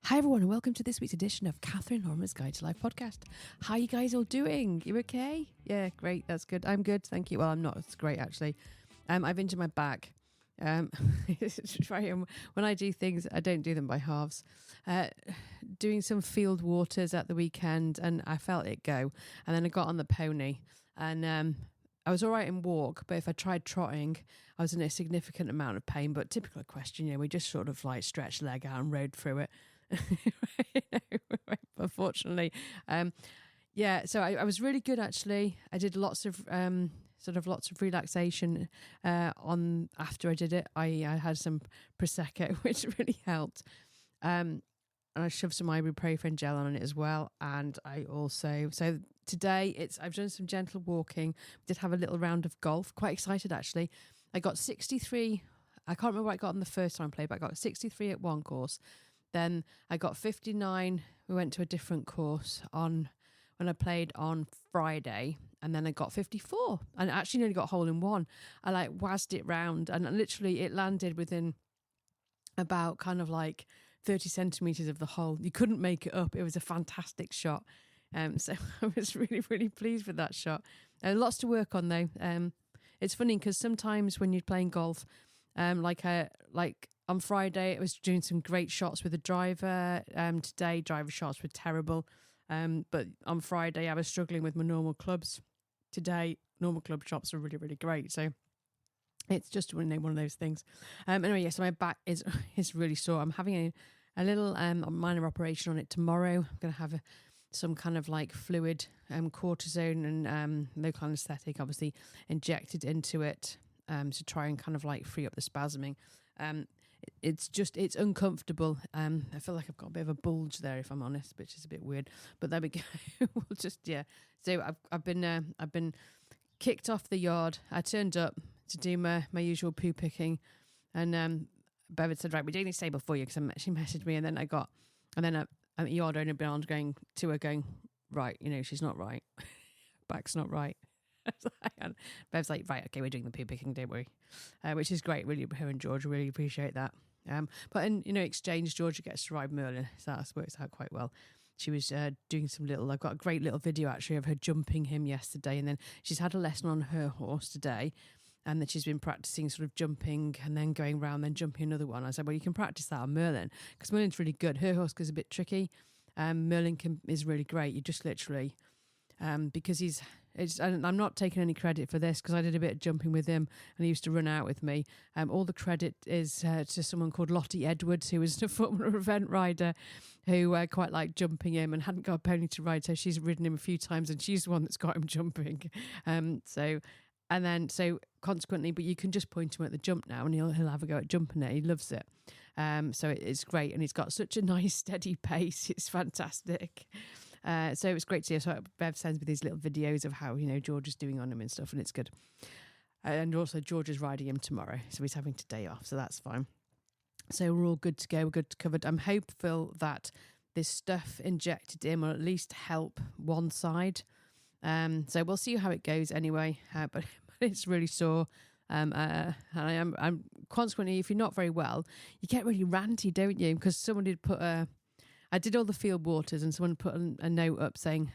Hi everyone and welcome to this week's edition of Catherine Hormer's Guide to Life podcast. How you guys all doing? You okay? Yeah, great. That's good. I'm good. Thank you. Well, I'm not. It's great actually. I've injured my back. When I do things, I don't do them by halves. Doing some field waters at the weekend and I felt it go. And then I got on the pony and I was all right in walk, but if I tried trotting, I was in a significant amount of pain. But typical question, we just sort of like stretched leg out and rode through it. Unfortunately, so I was really good actually. I did lots of relaxation on after I did it. I had some prosecco, which really helped. And I shoved some ibuprofen gel on it as well. And I also today I've done some gentle walking. Did have a little round of golf. Quite excited actually. I got 63. I can't remember what I got on the first time I played, but I got 63 at one course. Then I got 59. We went to a different course when I played on Friday, and then I got 54. And I actually nearly got hole in one. I like whizzed it round, and literally it landed within about kind of like 30 centimeters of the hole. You couldn't make it up. It was a fantastic shot. So I was really, really pleased with that shot. Lots to work on though. It's funny because sometimes when you're playing golf, like on Friday, I was doing some great shots with the driver. Today, driver shots were terrible. But on Friday, I was struggling with my normal clubs. Today, normal club shots are really, really great. So it's just one of those things. Anyway, so my back is really sore. I'm having a little minor operation on it tomorrow. I'm going to have some kind of like fluid, cortisone and local anaesthetic, obviously, injected into it to try and kind of like free up the spasming. It's uncomfortable. I feel like I've got a bit of a bulge there, if I'm honest, which is a bit weird. But there we go. We'll just So I've been kicked off the yard. I turned up to do my usual poo picking, and Bevan said, "Right, we're doing this table for you," because she messaged me, and then a yard owner going to her, going, "Right, she's not right. Back's not right." Bev's like, "Right, okay, we're doing the poo picking, don't worry," which is great. Really, her and Georgia really appreciate that. But in exchange, Georgia gets to ride Merlin, so that works out quite well. She was doing I've got a great little video actually of her jumping him yesterday, and then she's had a lesson on her horse today, and then she's been practicing sort of jumping and then going round, then jumping another one. I said, well, you can practice that on Merlin because Merlin's really good. Her horse is a bit tricky. Merlin is really great. You just literally. Because I'm not taking any credit for this because I did a bit of jumping with him and he used to run out with me. All the credit is to someone called Lottie Edwards, who was a former event rider who quite liked jumping him and hadn't got a pony to ride, so she's ridden him a few times and she's the one that's got him jumping. So consequently, but you can just point him at the jump now and he'll have a go at jumping it. He loves it. So it's great, and he's got such a nice steady pace. It's fantastic. So it was great to see. So Bev sends me these little videos of how George is doing on him and stuff, and it's good. And also George is riding him tomorrow, so he's having today off, so that's fine. So we're all good to go. We're good to covered. I'm hopeful that this stuff injected in will at least help one side. So we'll see how it goes anyway. But it's really sore. And I'm consequently, if you're not very well, you get really ranty, don't you? Because someone did put I did all the field waters, and someone put a note up saying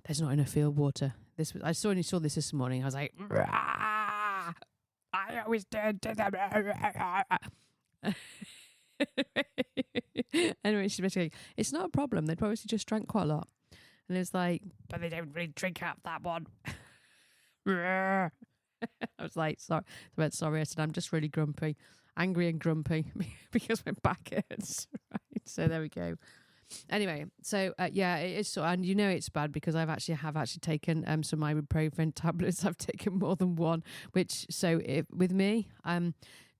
there's not enough field water. I saw this morning. I was like, Rah! I always turn to them. Anyway, she's basically, it's not a problem. They probably just drank quite a lot. And it was like, but they don't really drink out that one. I was like, sorry. I said, I'm just really grumpy, angry and grumpy because my back hurts. Right. So there we go. Anyway, so it is so, and it's bad because I have actually taken some ibuprofen tablets. I've taken more than one, with me,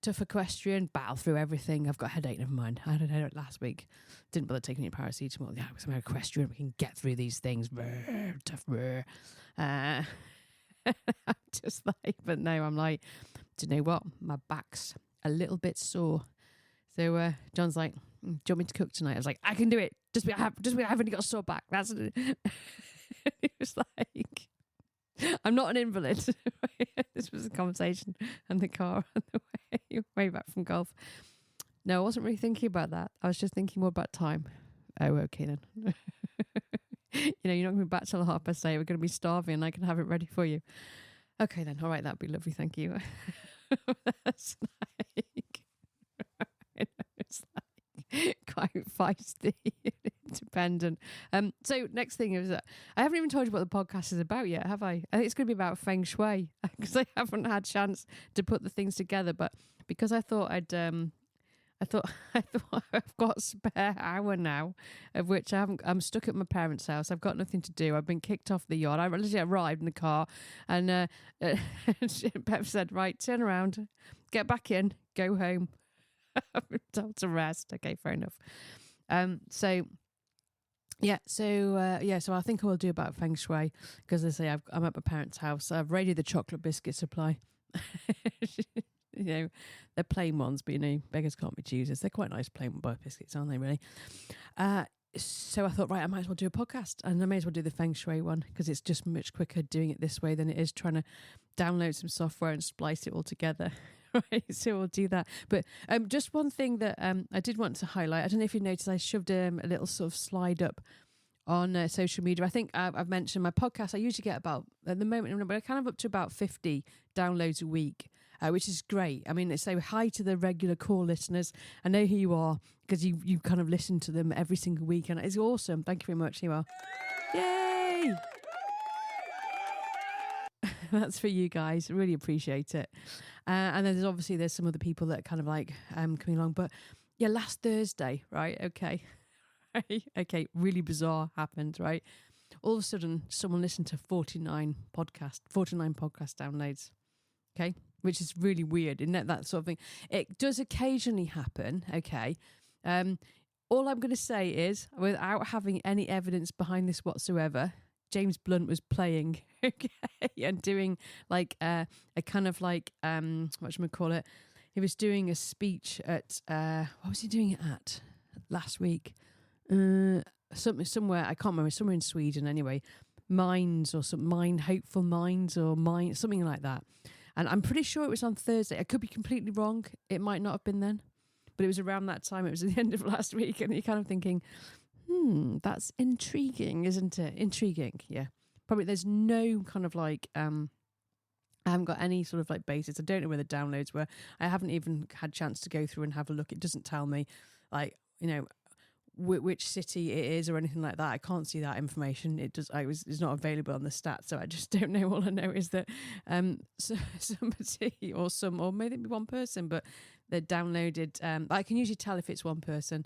tough equestrian, battle through everything. I've got a headache, never mind. I had a headache last week. Didn't bother taking any paracetamol. Yeah, because I'm an equestrian, we can get through these things. Tough. I'm just like, but no, I'm like, do you know what? My back's a little bit sore. So John's like, do you want me to cook tonight? I was like, I can do it. Just be I haven't got a sore back. That's it. It was like, I'm not an invalid. This was a conversation in the car on the way back from golf. No, I wasn't really thinking about that. I was just thinking more about time. Oh, okay then. You're not going to be back till 8:30. We're going to be starving and I can have it ready for you. Okay then. All right, that'd be lovely. Thank you. That's like, it's like quite feisty, independent. So next thing is that I haven't even told you what the podcast is about yet, have I? I think it's going to be about Feng Shui because I haven't had a chance to put the things together. But because I thought I thought I've got a spare hour now, of which I'm stuck at my parents' house. I've got nothing to do. I've been kicked off the yacht. I literally arrived in the car, and Pep said, "Right, turn around, get back in, go home." I've been told to rest. Okay, fair enough. So I think I will do about Feng Shui because I say I'm at my parents' house. I've raided the chocolate biscuit supply. They're plain ones, but beggars can't be choosers. They're quite nice plain biscuits, aren't they, really? So I thought, right, I might as well do a podcast, and I may as well do the Feng Shui one because it's just much quicker doing it this way than it is trying to download some software and splice it all together. Right, so we'll do that. But just one thing that I did want to highlight. I don't know if you noticed, I shoved a little sort of slide up on social media. I think I've mentioned my podcast. I usually get about, at the moment, but I kind of up to about 50 downloads a week. Which is great. I mean, so hi to the regular core listeners. I know who you are because you kind of listen to them every single week, and it's awesome. Thank you very much. You are. Yay! That's for you guys. Really appreciate it. And then there's some other people that are kind of like coming along. But yeah, last Thursday, right? Okay. Really bizarre happened, right? All of a sudden, someone listened to 49 podcast downloads. Okay. Which is really weird, isn't it? That sort of thing. It does occasionally happen, okay? All I'm going to say is, without having any evidence behind this whatsoever, James Blunt was playing, okay, and doing like a kind of like, whatchamacallit? He was doing a speech at, what was he doing it at last week? Somewhere, I can't remember, somewhere in Sweden anyway. Minds or Hopeful Minds or something like that. And I'm pretty sure it was on Thursday. I could be completely wrong. It might not have been then. But it was around that time. It was at the end of last week. And you're kind of thinking, that's intriguing, isn't it? Intriguing, yeah. Probably there's no kind of like, I haven't got any sort of like basis. I don't know where the downloads were. I haven't even had a chance to go through and have a look. It doesn't tell me, like, which city it is or anything like that. I can't see that information. It's not available on the stats, so I just don't know. All I know is that somebody or maybe one person, but they downloaded. I can usually tell if it's one person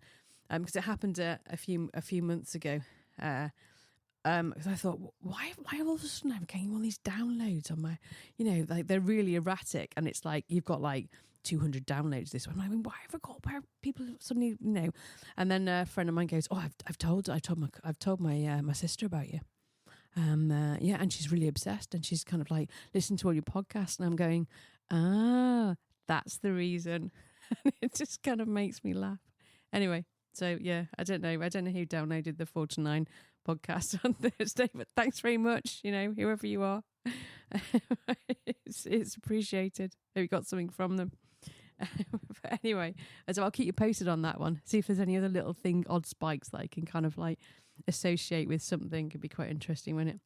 because it happened a few months ago. Because I thought, why all of a sudden I'm getting all these downloads on my, like they're really erratic, and it's like you've got like 200 downloads this one. I mean, why have I got where people suddenly, And then a friend of mine goes, "Oh, I've told my sister about you." And she's really obsessed, and she's kind of like listened to all your podcasts, and I'm going, that's the reason. It just kind of makes me laugh. Anyway, so yeah, I don't know who downloaded the 49 podcast on Thursday, but thanks very much, whoever you are. It's appreciated. Hope you got something from them. But anyway, so I'll keep you posted on that one. See if there's any other little odd spikes that I can kind of like associate with something. Could be quite interesting, wouldn't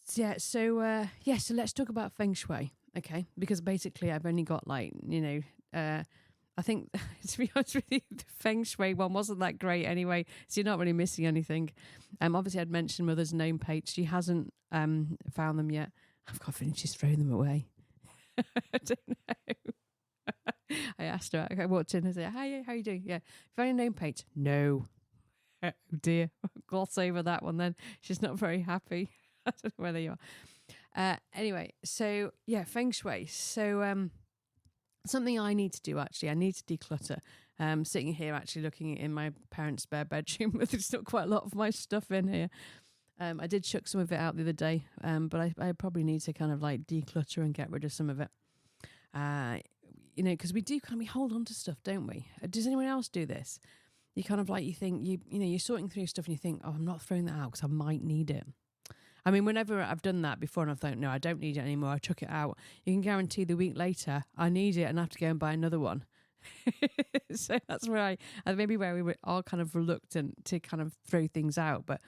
it? So let's talk about Feng Shui, okay? Because basically I've only got like, I think, to be honest with you, the Feng Shui one wasn't that great anyway, so you're not really missing anything. Obviously, I'd mentioned Mother's Gnome page. She hasn't found them yet. I've got a feeling she's thrown them away. I don't know. I asked her, I walked in and said, "Hi, how are you doing? Yeah. Found your gnome page?" "No." Oh dear. Gloss over that one then. She's not very happy. I don't know where you are. Anyway, so yeah, Feng Shui. So Something I need to do, actually, I need to declutter. Sitting here actually looking in my parents' spare bedroom, there's still quite a lot of my stuff in here. I did chuck some of it out the other day, but I probably need to kind of like declutter and get rid of some of it. Because we hold on to stuff, don't we? Does anyone else do this? You kind of like, you think, you're sorting through stuff and you think, oh, I'm not throwing that out because I might need it. I mean, whenever I've done that before and I've thought, no, I don't need it anymore, I chuck it out, you can guarantee the week later, I need it and I have to go and buy another one. So that's where maybe where we were all kind of reluctant to kind of throw things out. But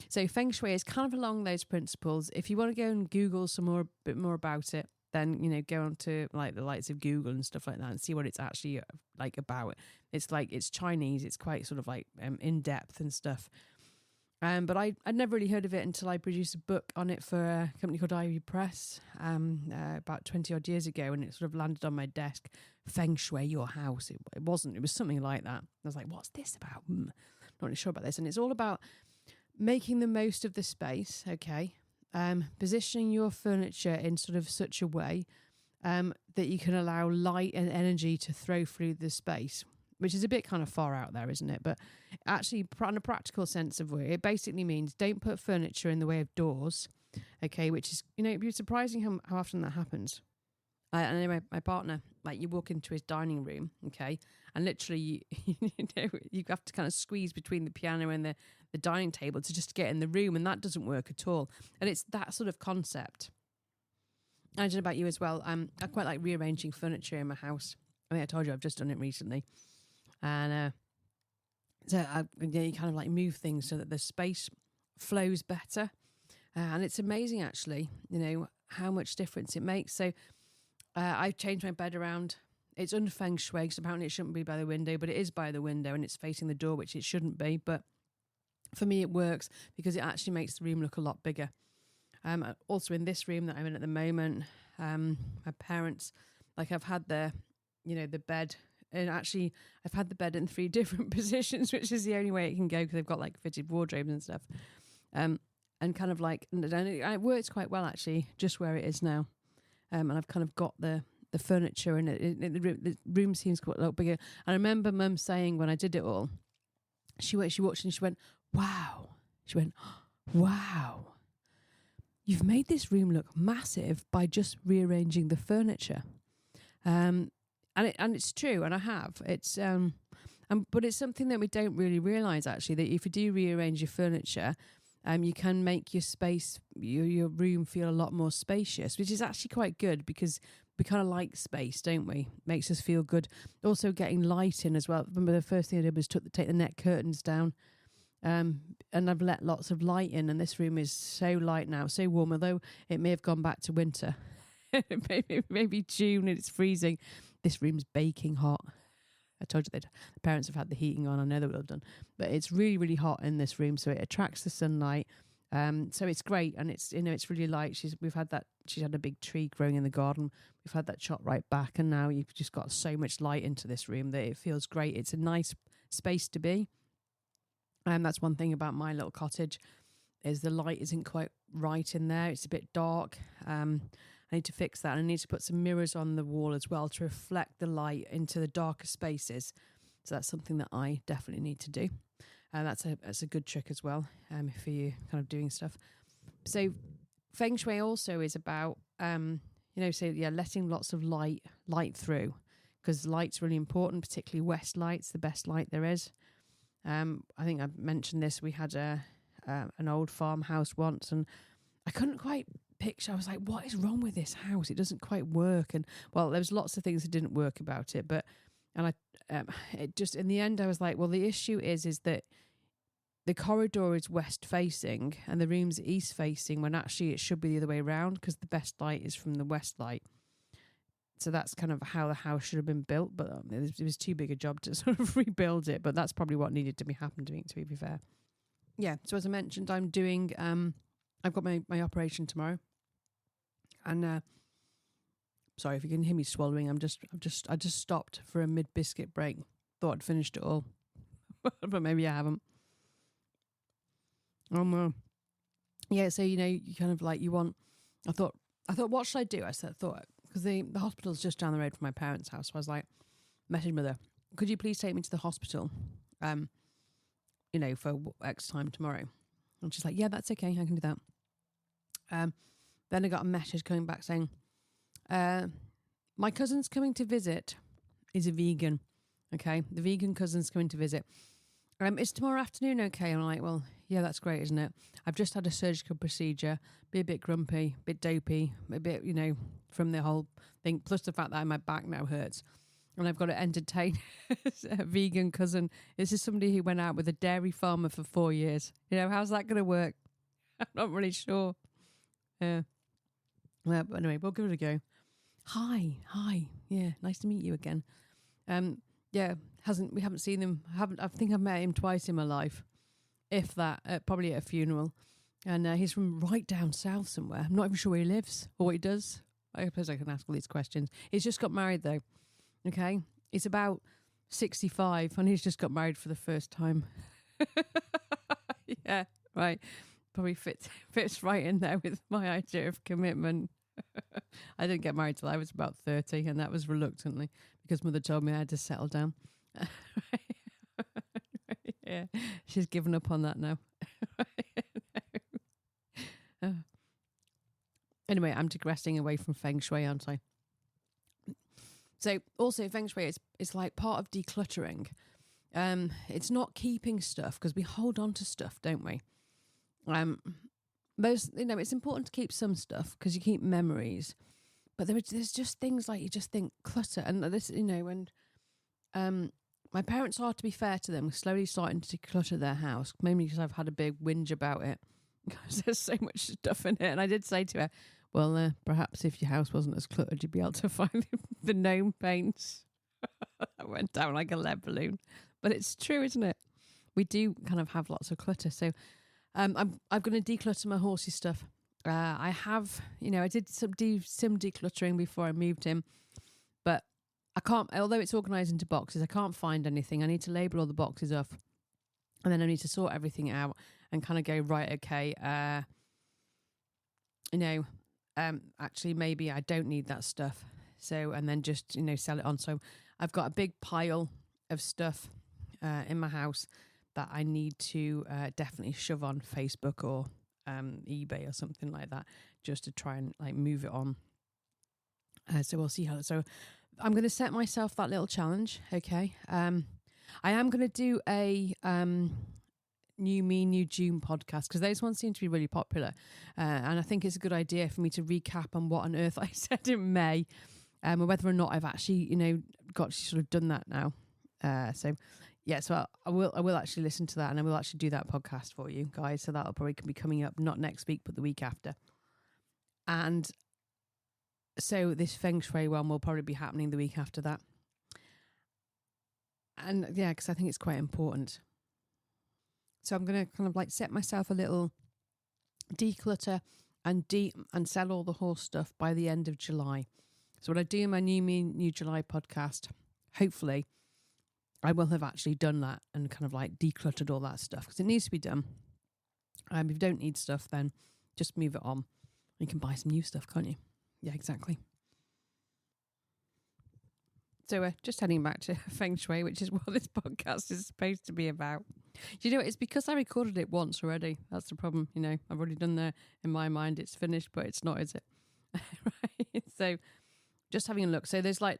so Feng Shui is kind of along those principles. If you want to go and Google a bit more about it, then, go on to like the likes of Google and stuff like that and see what it's actually like about. It's Chinese. It's quite sort of like in depth and stuff. But I'd never really heard of it until I produced a book on it for a company called Ivy Press about 20 odd years ago, and it sort of landed on my desk. Feng Shui your house. It wasn't. It was something like that. I was like, what's this about? Not really sure about this. And it's all about making the most of the space, okay? Positioning your furniture in sort of such a way that you can allow light and energy to throw through the space, which is a bit kind of far out there, isn't it? But actually, in a practical sense of it, it basically means don't put furniture in the way of doors, okay? Which is, it'd be surprising how often that happens. And then my partner, like, you walk into his dining room, okay, and literally you have to kind of squeeze between the piano and the dining table to just get in the room, and that doesn't work at all. And it's that sort of concept. I don't know about you as well. I quite like rearranging furniture in my house. I think I told you I've just done it recently. And so you kind of like move things so that the space flows better. And it's amazing, actually, how much difference it makes. So I've changed my bed around. It's under Feng Shui, because apparently it shouldn't be by the window, but it is by the window and it's facing the door, which it shouldn't be. But for me, it works because it actually makes the room look a lot bigger. Also in this room that I'm in at the moment, my parents, like, I've had the bed, and actually I've had the bed in 3 different positions, which is the only way it can go because they've got like fitted wardrobes and stuff. And kind of like, and it works quite well actually, just where it is now. And I've kind of got the furniture and the room seems quite a lot bigger. And I remember Mum saying when I did it all, she watched and she went, wow. She went, wow. You've made this room look massive by just rearranging the furniture. And it's true, and I have. It's but it's something that we don't really realise, actually, that if you do rearrange your furniture, you can make your space, your room feel a lot more spacious, which is actually quite good because we kind of like space, don't we? Makes us feel good. Also getting light in as well. Remember the first thing I did was take the net curtains down, and I've let lots of light in, and this room is so light now, so warm, although it may have gone back to winter. maybe June and it's freezing. This room's baking hot. I told you that the parents have had the heating on. I know they would have done, but it's really, really hot in this room, so it attracts the sunlight. So it's great, and it's it's really light. She's had a big tree growing in the garden. We've had that chopped right back, and now you've just got so much light into this room that it feels great. It's a nice space to be. And that's one thing about my little cottage, is the light isn't quite right in there. It's a bit dark. I need to fix that. And I need to put some mirrors on the wall as well to reflect the light into the darker spaces. So that's something that I definitely need to do. That's a good trick as well for you kind of doing stuff. So Feng Shui also is about, letting lots of light through, because light's really important, particularly west light's the best light there is. I think I've mentioned this. We had an old farmhouse once, and I couldn't quite picture. I was like, what is wrong with this house? It doesn't quite work. And well, there was lots of things that didn't work about it, it just, in the end, I was like, well, the issue is that the corridor is west facing and the room's east facing, when actually it should be the other way around, because the best light is from the west light. So that's kind of how the house should have been built, but it was too big a job to sort of rebuild it. But that's probably what needed to be happening, to be fair. Yeah. So as I mentioned, I'm doing. I've got my operation tomorrow, and sorry if you can hear me swallowing. I just stopped for a mid biscuit break. Thought I'd finished it all, but maybe I haven't. Yeah. So you kind of like you want. I thought, what should I do? I thought because the hospital's just down the road from my parents' house. So I was like, message mother, could you please take me to the hospital, for X time tomorrow? And she's like, yeah, that's okay. I can do that. Then I got a message coming back saying, my cousin's coming to visit. He's a vegan. Okay. The vegan cousin's coming to visit. Is tomorrow afternoon okay? And I'm like, well, yeah, that's great, isn't it? I've just had a surgical procedure, be a bit grumpy, a bit dopey, a bit, from the whole thing, plus the fact that my back now hurts. And I've got to entertain a vegan cousin. This is somebody who went out with a dairy farmer for 4 years. How's that going to work? I'm not really sure. Yeah. Well, but anyway, we'll give it a go. Hi. Yeah, nice to meet you again. Yeah, we haven't seen him. I think I've met him twice in my life, if that. Probably at a funeral, and he's from right down south somewhere. I'm not even sure where he lives or what he does. I suppose I can ask all these questions. He's just got married though. Okay, he's about 65, and he's just got married for the first time. Yeah, right. Probably fits right in there with my idea of commitment. I didn't get married till I was about 30, and that was reluctantly because mother told me I had to settle down. Yeah, she's given up on that now. Anyway, I'm digressing away from Feng Shui, aren't I? So also Feng Shui it's like part of decluttering. It's not keeping stuff because we hold on to stuff, don't we? It's important to keep some stuff because you keep memories, but there's just things like you just think clutter and this, my parents are, to be fair to them, slowly starting to declutter their house, mainly because I've had a big whinge about it because there's so much stuff in it. And I did say to her, well, perhaps if your house wasn't as cluttered, you'd be able to find the gnome paints. That went down like a lead balloon, but it's true, isn't it? We do kind of have lots of clutter. So I'm going to declutter my horsey stuff. I have, I did some decluttering before I moved him, but I can't, although it's organised into boxes, I can't find anything. I need to label all the boxes up, and then I need to sort everything out and kind of go, right, okay, actually maybe I don't need that stuff. So, and then just, sell it on. So I've got a big pile of stuff in my house that I need to definitely shove on Facebook or eBay or something like that, just to try and move it on. So we'll see how. So I'm going to set myself that little challenge. Okay. I am going to do a New Me, New June podcast because those ones seem to be really popular, and I think it's a good idea for me to recap on what on earth I said in May, and whether or not I've actually got sort of done that now. So I will actually listen to that, and I will actually do that podcast for you guys. So that'll probably be coming up not next week, but the week after. And so this Feng Shui one will probably be happening the week after that. And yeah, because I think it's quite important. So I'm going to kind of set myself a little declutter and sell all the horse stuff by the end of July. So when I do my New Me, New July podcast, hopefully I will have actually done that and kind of decluttered all that stuff because it needs to be done. If you don't need stuff, then just move it on. You can buy some new stuff, can't you? Yeah, exactly. So just heading back to Feng Shui, which is what this podcast is supposed to be about. It's because I recorded it once already. That's the problem. I've already done that in my mind. It's finished, but it's not, is it? Right. So just having a look. So there's you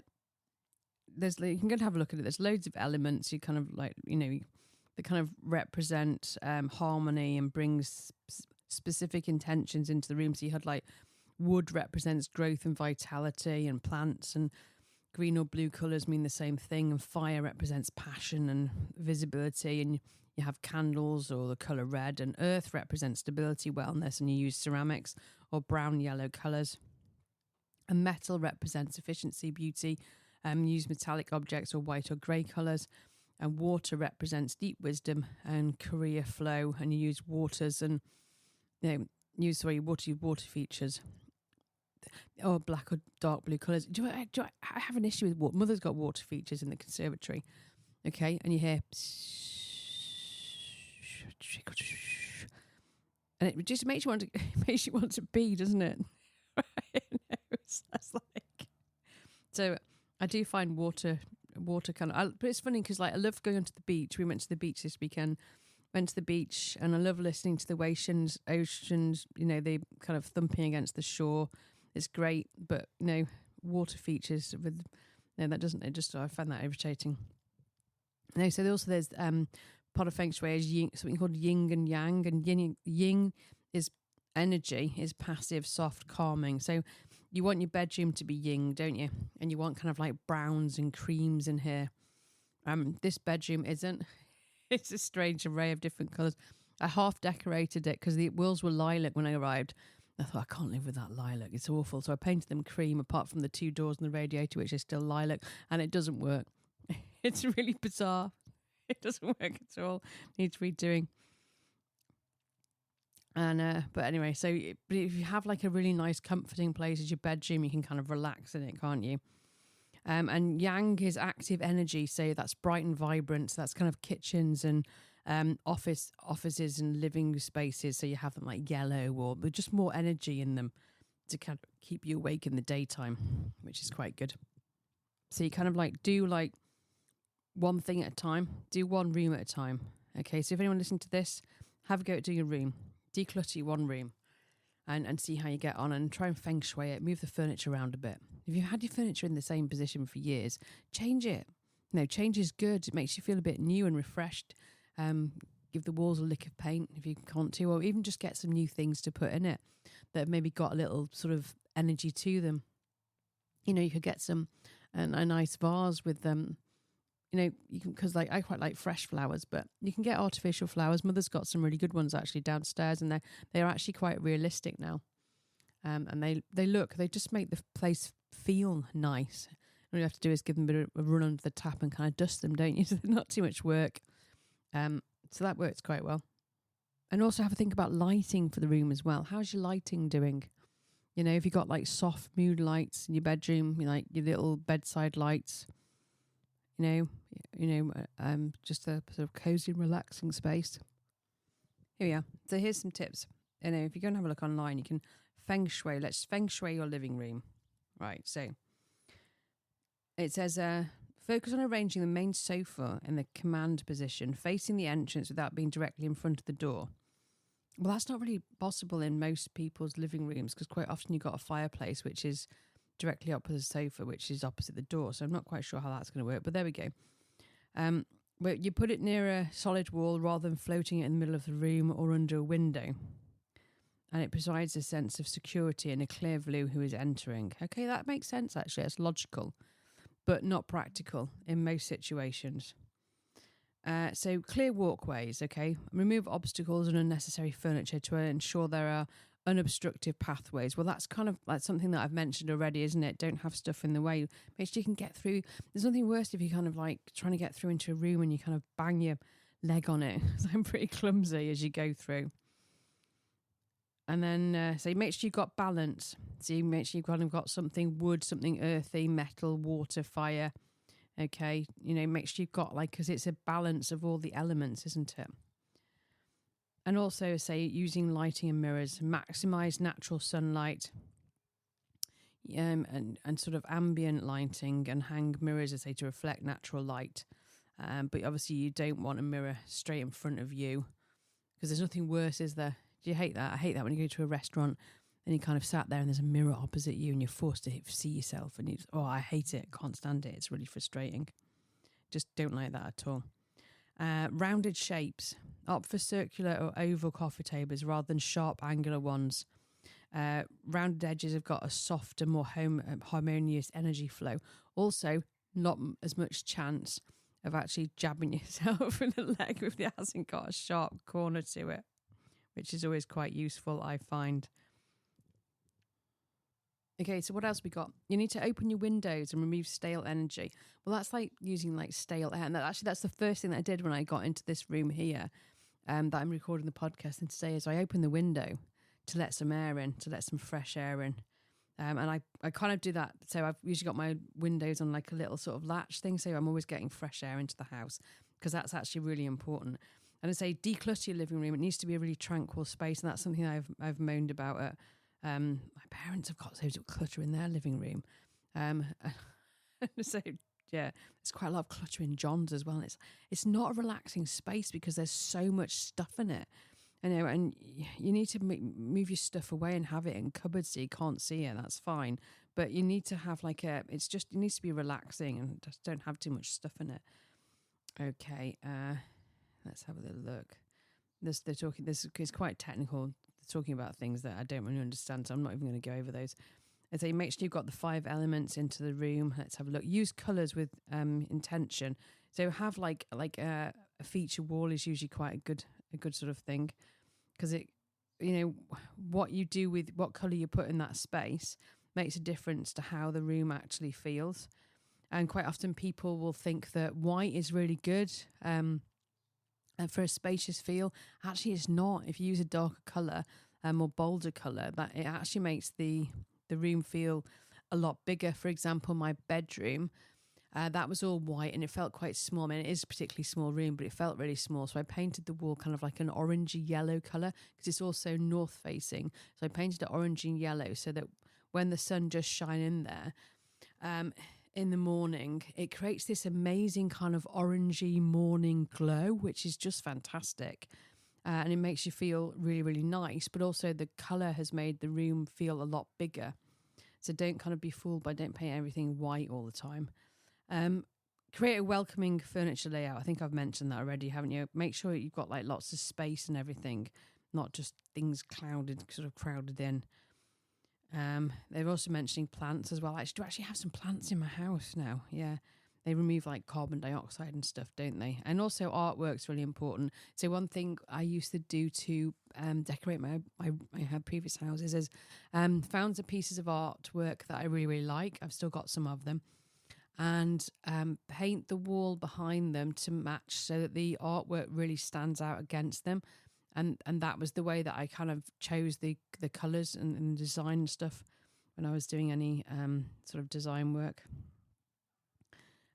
can go and have a look at it. There's loads of elements. You kind of that kind of represent harmony and brings specific intentions into the room. So you had wood represents growth and vitality, and plants and green or blue colours mean the same thing, and fire represents passion and visibility, and you have candles or the colour red, and earth represents stability, wellness, and you use ceramics or brown yellow colours, and metal represents efficiency, beauty, use metallic objects or white or grey colours, and water represents deep wisdom and career flow, and you use waters and water features. Or black or dark blue colours. I have an issue with water. Mother's got water features in the conservatory. Okay, and you hear and it just makes you want to pee, doesn't it? Right? That's So I do find water kind of, but it's funny because like I love going onto the beach. We went to the beach this weekend, went to the beach, and I love listening to the oceans, they kind of thumping against the shore. It's great, but water features with, that doesn't, it just, I find that irritating. So there's part of Feng Shui is something called yin and yang, and yin is energy, is passive, soft, calming. So you want your bedroom to be yin, don't you? And you want kind of like browns and creams in here. This bedroom isn't. It's a strange array of different colours. I half decorated it because the walls were lilac when I arrived. I thought, I can't live with that lilac. It's awful. So I painted them cream apart from the 2 doors and the radiator, which is still lilac, and it doesn't work. It's really bizarre. It doesn't work at all. Needs redoing. And but anyway, so if you have like a really nice comforting place as your bedroom, you can kind of relax in it, can't you? And yang is active energy, so that's bright and vibrant. So that's kind of kitchens and offices and living spaces. So you have them like yellow or with just more energy in them to kind of keep you awake in the daytime, which is quite good. So you kind of like do like one thing at a time, do one room at a time. Okay, so if anyone listening to this, have a go at doing a room, declutter one room, and see how you get on, and try and feng shui it, move the furniture around a bit. If you've had your furniture in the same position for years, change it. Change is good. It makes you feel a bit new and refreshed. Give the walls a lick of paint if you want to, or even just get some new things to put in it that have maybe got a little sort of energy to them. You could get some a nice vase with them. You can, because like I quite like fresh flowers, but you can get artificial flowers. Mother's got some really good ones actually downstairs, and they're actually quite realistic now. And they just make the place feel nice. All you have to do is give them a bit of a run under the tap and kind of dust them, don't you? So not too much work. So that works quite well. And also have a think about lighting for the room as well. How's your lighting doing? If you've got like soft mood lights in your bedroom, like your little bedside lights, just a sort of cozy, relaxing space. Here we are. So here's some tips. If you're going to have a look online, you can feng shui. Let's feng shui your living room. Right. So it says, focus on arranging the main sofa in the command position, facing the entrance without being directly in front of the door. Well, that's not really possible in most people's living rooms because quite often you've got a fireplace which is directly opposite the sofa, which is opposite the door. So I'm not quite sure how that's going to work, but there we go. Where you put it near a solid wall rather than floating it in the middle of the room or under a window. And it provides a sense of security and a clear view who is entering. Okay, that makes sense actually. It's logical, but not practical in most situations. So clear walkways, okay? Remove obstacles and unnecessary furniture to ensure there are unobstructed pathways. Well, that's kind of like something that I've mentioned already, isn't it? Don't have stuff in the way. Make sure you can get through. There's nothing worse if you kind of like trying to get through into a room and you kind of bang your leg on it. So I'm pretty clumsy as you go through. And then, so make sure you've got balance. So you make sure you've kind of got something wood, something earthy, metal, water, fire. Okay, make sure you've got because it's a balance of all the elements, isn't it? And also, say, using lighting and mirrors, maximize natural sunlight and sort of ambient lighting, and hang mirrors, I say, to reflect natural light. But obviously, you don't want a mirror straight in front of you because there's nothing worse, is there? Do you hate that? I hate that when you go to a restaurant and you kind of sat there and there's a mirror opposite you and you're forced to see yourself. And I hate it. Can't stand it. It's really frustrating. Just don't like that at all. Rounded shapes. Opt for circular or oval coffee tables rather than sharp angular ones. Rounded edges have got a softer, more harmonious energy flow. Also, not as much chance of actually jabbing yourself in the leg if it hasn't got a sharp corner to it, which is always quite useful, I find. Okay, so what else we got? You need to open your windows and remove stale energy. Well, that's like using like stale air. And that's the first thing that I did when I got into this room here that I'm recording the podcast in today is I opened the window to let some air in, to let some fresh air in. And I kind of do that. So I've usually got my windows on like a little sort of latch thing. So I'm always getting fresh air into the house because that's actually really important. And I say declutter your living room. It needs to be a really tranquil space. And that's something I've moaned about. My parents have got so much clutter in their living room. So yeah, there's quite a lot of clutter in John's as well. And it's not a relaxing space because there's so much stuff in it. And you need to move your stuff away and have it in cupboards so you can't see it. That's fine. But you need to have it needs to be relaxing and just don't have too much stuff in it. Okay, let's have a little look. This is quite technical. They're talking about things that I don't really understand, so I'm not even going to go over those. And so make sure you've got the 5 elements into the room. Let's have a look. Use colours with intention. So have like a feature wall is usually quite a good sort of thing, because it, what you do with what colour you put in that space makes a difference to how the room actually feels. And quite often people will think that white is really good for a spacious feel. Actually, it's not. If you use a darker colour or bolder colour, that it actually makes the room feel a lot bigger. For example, my bedroom, that was all white and it felt quite small. I mean, it is a particularly small room, but it felt really small. So I painted the wall kind of like an orangey yellow colour because it's also north facing. So I painted it orangey yellow so that when the sun just shine in there in the morning, it creates this amazing kind of orangey morning glow, which is just fantastic. And it makes you feel really, really nice. But also the colour has made the room feel a lot bigger. So don't kind of be fooled by, don't paint everything white all the time. Create a welcoming furniture layout. I think I've mentioned that already, haven't you? Make sure you've got like lots of space and everything, not just things crowded in. They're also mentioning plants as well. I do actually have some plants in my house now. Yeah, they remove like carbon dioxide and stuff, don't they? And also artwork's really important. So one thing I used to do to decorate my previous houses is found some pieces of artwork that I really, really like. I've still got some of them. And paint the wall behind them to match so that the artwork really stands out against them. And that was the way that I kind of chose the colours and design and stuff when I was doing any sort of design work.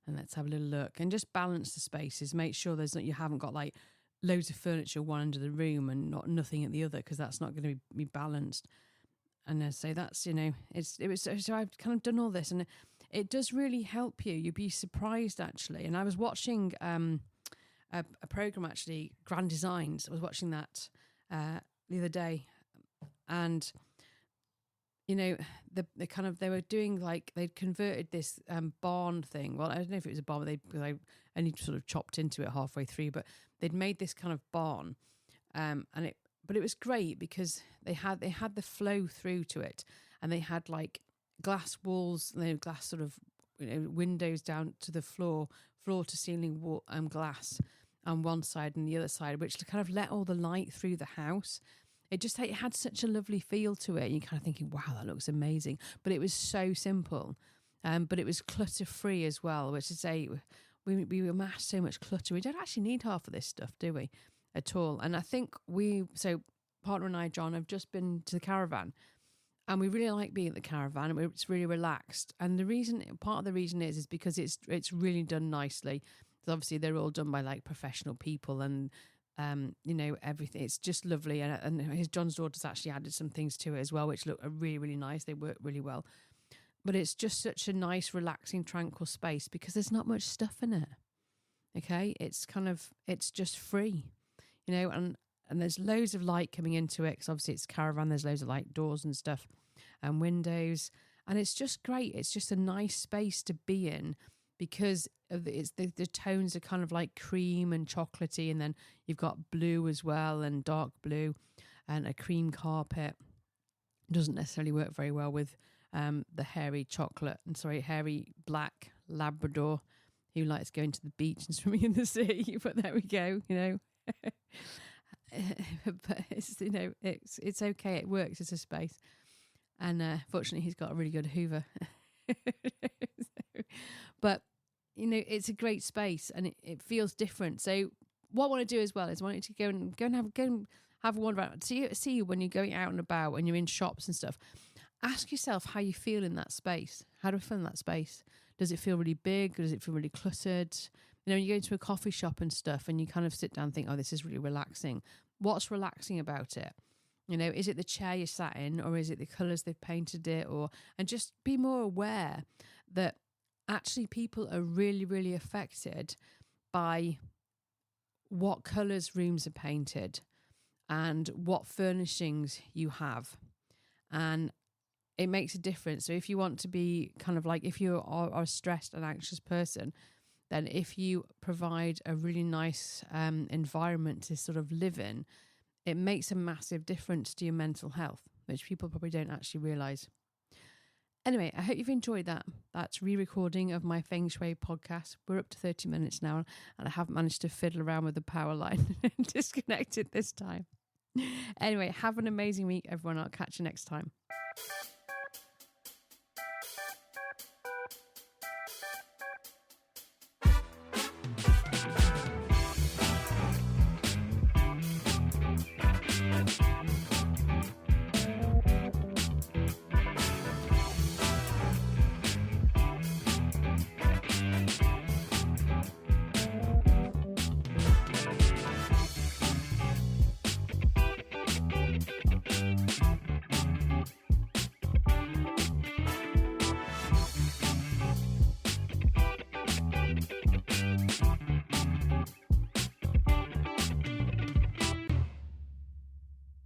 And let's have a little look and just balance the spaces. Make sure you haven't got like loads of furniture one end of the room and nothing at the other, because that's not going to be balanced. And so that's, so I've kind of done all this and it does really help you. You'd be surprised actually. And I was watching a program actually, Grand Designs. I was watching that the other day, and they were doing like they'd converted this barn thing. Well, I don't know if it was a barn, because I only sort of chopped into it halfway through, but they'd made this kind of barn, but it was great because they had the flow through to it, and they had like glass walls, glass sort of windows down to the floor to ceiling glass on one side and the other side, which kind of let all the light through the house. It had such a lovely feel to it. You're kind of thinking, wow, that looks amazing. But it was so simple. But it was clutter free as well, which is we amass so much clutter. We don't actually need half of this stuff, do we? At all. And I think partner and I, John, have just been to the caravan, and we really like being at the caravan. It's really relaxed. And part of the reason is because it's really done nicely. So obviously they're all done by like professional people, and everything. It's just lovely. And his John's daughter's actually added some things to it as well, which look really, really nice. They work really well. But it's just such a nice, relaxing, tranquil space because there's not much stuff in it. Okay, it's just free, and there's loads of light coming into it because obviously it's caravan. There's loads of light, doors and stuff and windows, and it's just great. It's just a nice space to be in because the tones are kind of like cream and chocolatey, and then you've got blue as well and dark blue and a cream carpet. Doesn't necessarily work very well with the hairy black Labrador who likes going to the beach and swimming in the sea. But there we go, but it's okay. It works as a space, and fortunately he's got a really good Hoover. But it's a great space and it feels different. So what I want to do as well is I want you to go and have a wander around. See you when you're going out and about, when you're in shops and stuff. Ask yourself how you feel in that space. How do I feel in that space? Does it feel really big? Does it feel really cluttered? When you go into a coffee shop and stuff and you kind of sit down and think, oh, this is really relaxing. What's relaxing about it? Is it the chair you sat in, or is it the colours they've painted it? And just be more aware that actually people are really, really affected by what colours rooms are painted and what furnishings you have. And it makes a difference. So if you want to be kind of like, if you are a stressed and anxious person, then if you provide a really nice environment to sort of live in, it makes a massive difference to your mental health, which people probably don't actually realise. Anyway, I hope you've enjoyed that. That's re-recording of my Feng Shui podcast. We're up to 30 minutes now, and I haven't managed to fiddle around with the power line and disconnect it this time. Anyway, have an amazing week, everyone. I'll catch you next time.